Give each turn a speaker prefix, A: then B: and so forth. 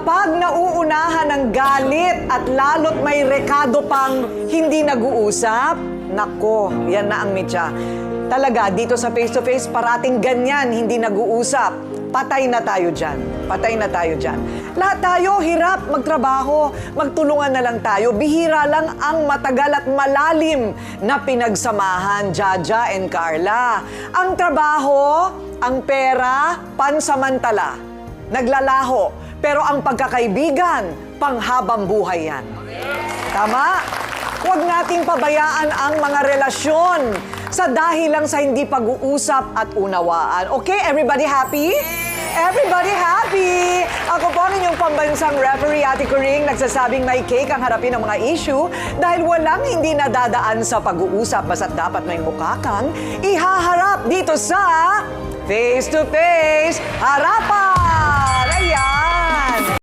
A: Pag nauunahan ng galit at lalo't may rekado pang hindi nag-uusap, nako, yan na ang mitya. Talaga, dito sa face-to-face, parating ganyan, hindi nag-uusap. Patay na tayo dyan. Patay na tayo dyan. Lahat tayo hirap magtrabaho, magtulungan na lang tayo. Bihira lang ang matagal at malalim na pinagsamahan, Jaja and Carla. Ang trabaho, ang pera, pansamantala. Naglalaho. Pero ang pagkakaibigan, panghabang buhay yan. Tama? Huwag nating pabayaan ang mga relasyon sa dahil lang sa hindi pag-uusap at unawaan. Okay, everybody happy? Everybody happy! Ako po ang inyong pambansang referee, Ate Coring, nagsasabing may cake ang harapin ng mga issue dahil walang hindi nadadaan sa pag-uusap basta't dapat may mukha kang ihaharap dito sa Face to Face Harapan!